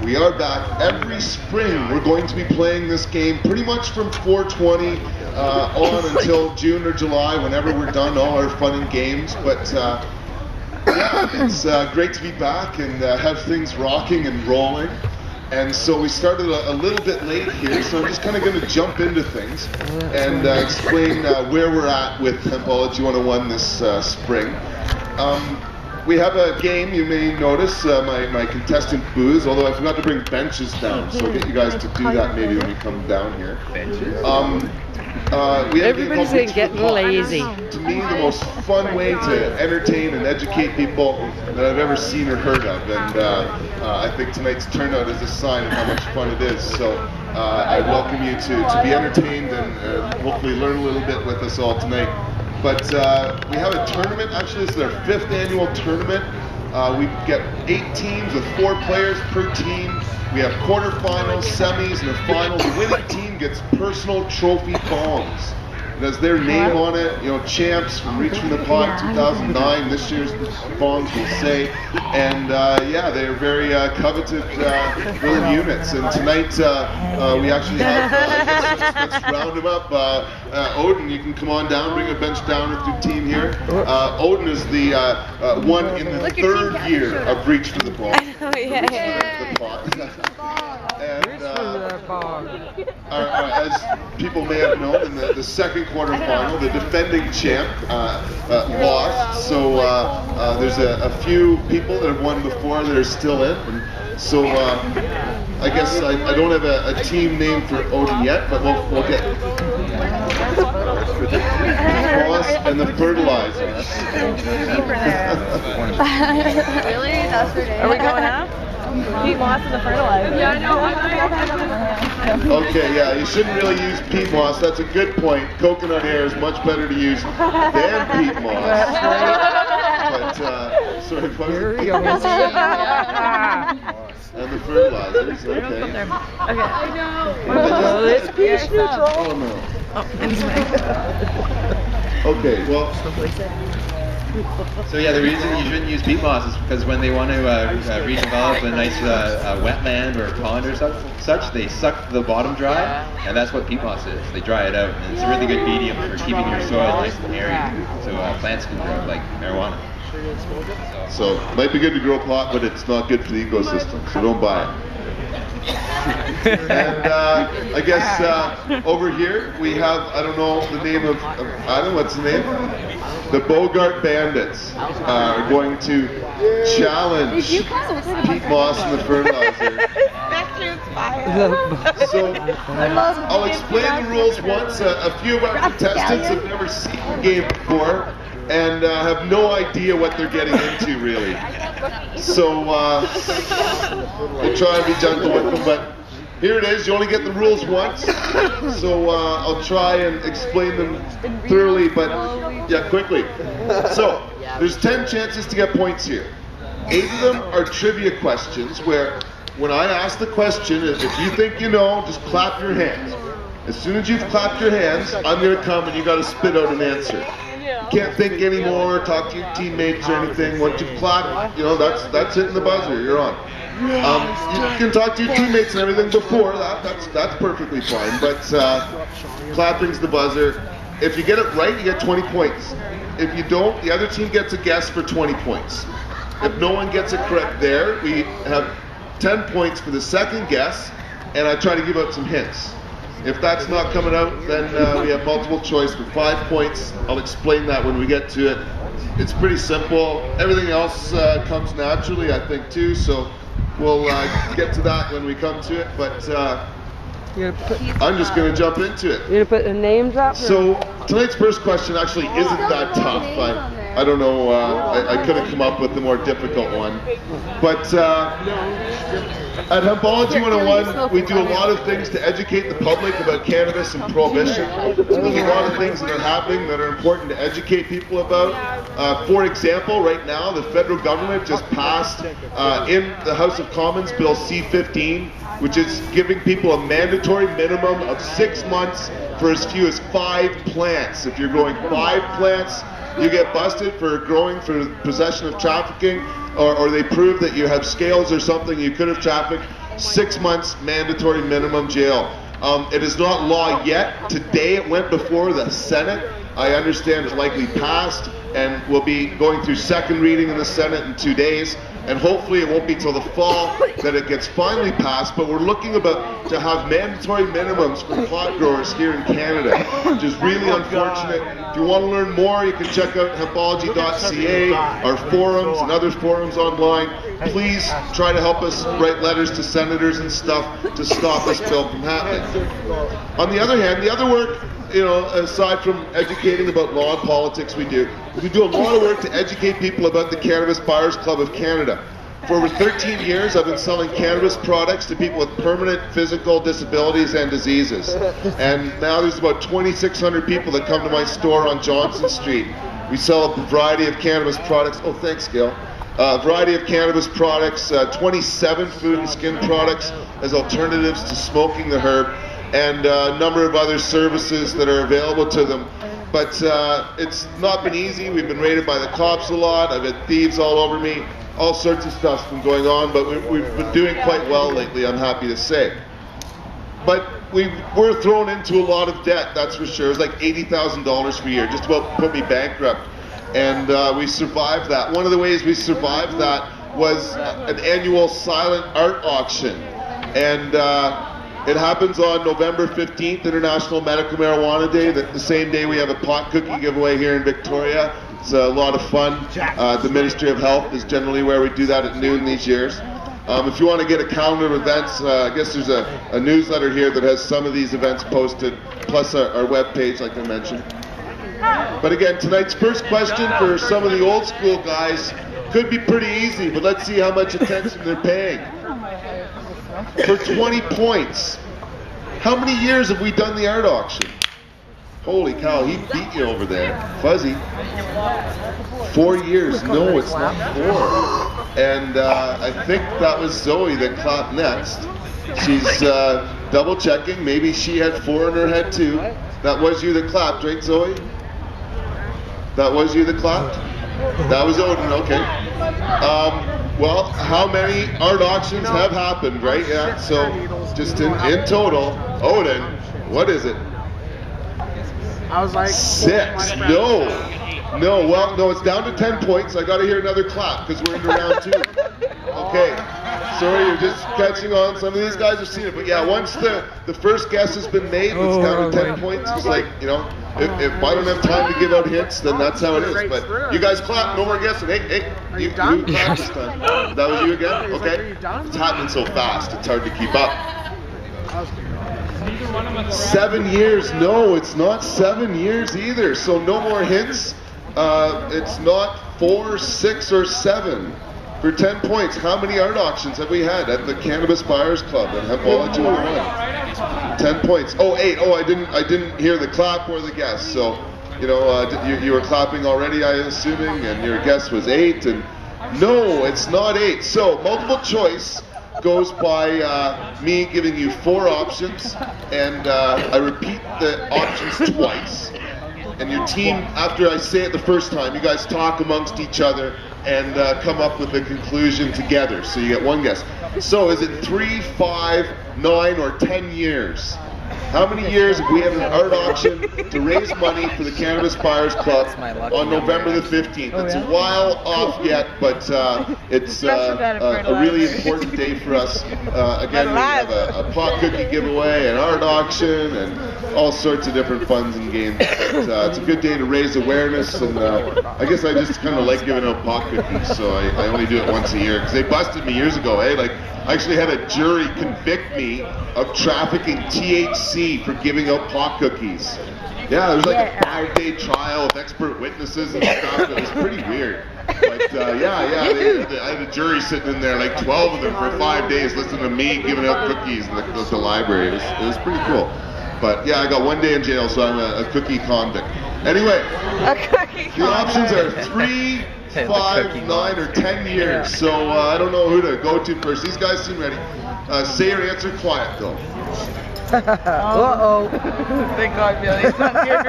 We are back. Every spring we're going to be playing this game pretty much from 420 on until June or July, whenever we're done all our fun and games. But yeah, it's great to be back and have things rocking and rolling. And so we started a little bit late here, so I'm just kind of going to jump into things and explain where we're at with Hempology 101 this spring. We have a game, you may notice, my contestant booze, although I forgot to bring benches down, so I'll get you guys to do that maybe when we come down here. Benches? Everybody's getting lazy. To me, the most fun way to entertain and educate people that I've ever seen or heard of, and I think tonight's turnout is a sign of how much fun it is. So I welcome you to be entertained and hopefully learn a little bit with us all tonight. But we have a tournament. Actually, this is our 5th annual tournament. We get 8 teams with 4 players per team. We have quarterfinals, semis, and a final. The winning team gets personal trophy bongs. It has their name on it, you know, champs from Reach from the Pot 2009. This year's bongs will say. And yeah, they are very coveted little units. And tonight we actually have, let's round them up. Odin, you can come on down, bring a bench down with your team here. Odin is the one in the 3rd year of Reach for the Pot. And as people may have known, in the second quarterfinal, the defending champ lost. So there's a few people that have won before that are still in. And so I guess I don't have a team name for Odin yet, but we'll get Moss and the Fertilizers. Really? That's her name? Are we going up? Pete Moss and the Fertilizer. Yeah, I know. Okay, yeah, you shouldn't really use peat moss. That's a good point. Coconut hair is much better to use than peat moss. But, sorry, what was it? And the fertilizers, okay. Okay. It's pH neutral. Oh, no. Okay, well. So yeah, the reason you shouldn't use peat moss is because when they want to redevelop a nice wetland or pond or such, they suck the bottom dry, and that's what peat moss is. They dry it out, and it's a really good medium for keeping your soil nice and airy, so plants can grow like marijuana. So, might be good to grow pot, but it's not good for the ecosystem, so don't buy it. And I guess over here we have, I don't know the name of Adam, what's the name? The Bogart Bandits are going to challenge Pete Moss and the Fertilizer. So I'll explain the rules once. A few of our contestants have never seen the game before and have no idea what they're getting into, really. So we'll try and be gentle with them, but here it is. You only get the rules once, so I'll try and explain them thoroughly, but yeah, quickly. So there's 10 chances to get points here. 8 of them are trivia questions where when I ask the question, if you think you know, just clap your hands. As soon as you've clapped your hands, I'm going to come and you got to spit out an answer. You can't think anymore, talk to your teammates or anything. Once you clap, you know, that's hitting the buzzer, you're on. You can talk to your teammates and everything before that, that's perfectly fine, but clapping's the buzzer. If you get it right, you get 20 points. If you don't, the other team gets a guess for 20 points. If no one gets it correct there, we have 10 points for the second guess, and I try to give out some hints. If that's not coming out, then we have multiple choice for 5 points. I'll explain that when we get to it. It's pretty simple. Everything else comes naturally, I think, too, so we'll get to that when we come to it, but I'm just going to jump into it. You're going to put the names up? So tonight's first question actually isn't that tough. I don't know, I could have come up with a more difficult one. But at Hempology 101, we do a lot of things to educate the public about cannabis and prohibition. There's a lot of things that are happening that are important to educate people about. For example, right now, the federal government just passed in the House of Commons Bill C-15, which is giving people a mandatory minimum of 6 months for as few as 5 plants. If you're growing 5 plants, you get busted for growing for possession of trafficking, or they prove that you have scales or something you could have trafficked. 6 months mandatory minimum jail. It is not law yet. Today it went before the Senate. I understand it's likely passed and will be going through second reading in the Senate in 2 days. And hopefully it won't be till the fall that it gets finally passed, but we're looking to have mandatory minimums for pot growers here in Canada, which is really unfortunate. If you want to learn more, you can check out hempology.ca, our forums and other forums online. Please try to help us write letters to senators and stuff to stop this bill from happening. On the other hand, the other work, you know, aside from educating about law and politics we do a lot of work to educate people about the Cannabis Buyers Club of Canada. For over 13 years, I've been selling cannabis products to people with permanent physical disabilities and diseases. And now there's about 2,600 people that come to my store on Johnson Street. We sell a variety of cannabis products. Oh, thanks, Gail. A variety of cannabis products, 27 food and skin products as alternatives to smoking the herb, and a number of other services that are available to them. But it's not been easy. We've been raided by the cops a lot. I've had thieves all over me. All sorts of stuff's been going on, but we've been doing quite well lately, I'm happy to say. But we were thrown into a lot of debt, that's for sure. It was like $80,000 per year, just about put me bankrupt. And we survived that. One of the ways we survived that was an annual silent art auction. And it happens on November 15th, International Medical Marijuana Day. The same day we have a pot cookie giveaway here in Victoria. It's a lot of fun. The Ministry of Health is generally where we do that at noon these years. If you want to get a calendar of events, I guess there's a newsletter here that has some of these events posted, plus our webpage, like I mentioned. But again, tonight's first question for some of the old school guys could be pretty easy, but let's see how much attention they're paying. For 20 points, how many years have we done the art auction? Holy cow, he beat you over there. Fuzzy. 4 years. No, it's not 4. And I think that was Zoe that clapped next. She's double checking. Maybe she had 4 in her head too. That was you that clapped, right, Zoe? That was you that clapped? That was Odin, okay. Well, how many art auctions have happened, right? Yeah, so just in total, Odin, what is it? I was like 6. No, well, no, it's down to 10 points. I got to hear another clap because we're into round 2. Okay, sorry, you're just catching on. Some of these guys have seen it, but yeah, once the first guess has been made, it's down to 10 points. It's like, you know, if I don't have time to give out hints, then that's how it is. But you guys clap, no more guessing. Hey, you clapped this time. That was you again? Okay. It's happening so fast, it's hard to keep up. 7 years. No, it's not 7 years either. So no more hints. It's not 4, 6, or 7. For 10 points, how many art auctions have we had at the Cannabis Buyers Club at Hempology 101? 10 points. Oh, 8. Oh, I didn't hear the clap or the guess. So, you know, you were clapping already, I'm assuming, and your guess was 8. And no, it's not 8. So multiple choice goes by me giving you 4 options, and I repeat the options twice. And your team, after I say it the first time, you guys talk amongst each other and come up with a conclusion together. So you get one guess. So is it 3, 5, 9, or 10 years? How many years have we had an art auction to raise money for the Cannabis Buyers Club on November the 15th? It's a while off yet, but it's a really important day for us. Again, we have a pot cookie giveaway, an art auction, and all sorts of different funds and games. But it's a good day to raise awareness, and I guess I just kind of like giving out pot cookies, so I only do it once a year, because they busted me years ago, eh? Like, I actually had a jury convict me of trafficking THC for giving out pot cookies. Yeah, there was like a 5-day trial with expert witnesses and stuff. It was pretty weird. But I had a jury sitting in there, like 12 of them for 5 days, listening to me giving out cookies in the library. It was pretty cool. But yeah, I got 1 day in jail, so I'm a cookie convict. Anyway, the options are 3, 5, 9, or 10 years. So I don't know who to go to first. These guys seem ready. Say your answer quiet, though. Uh-oh. Thank God, Billy's not here.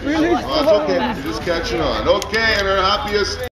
Well, that's okay. You're just catching on. Okay, and our happiest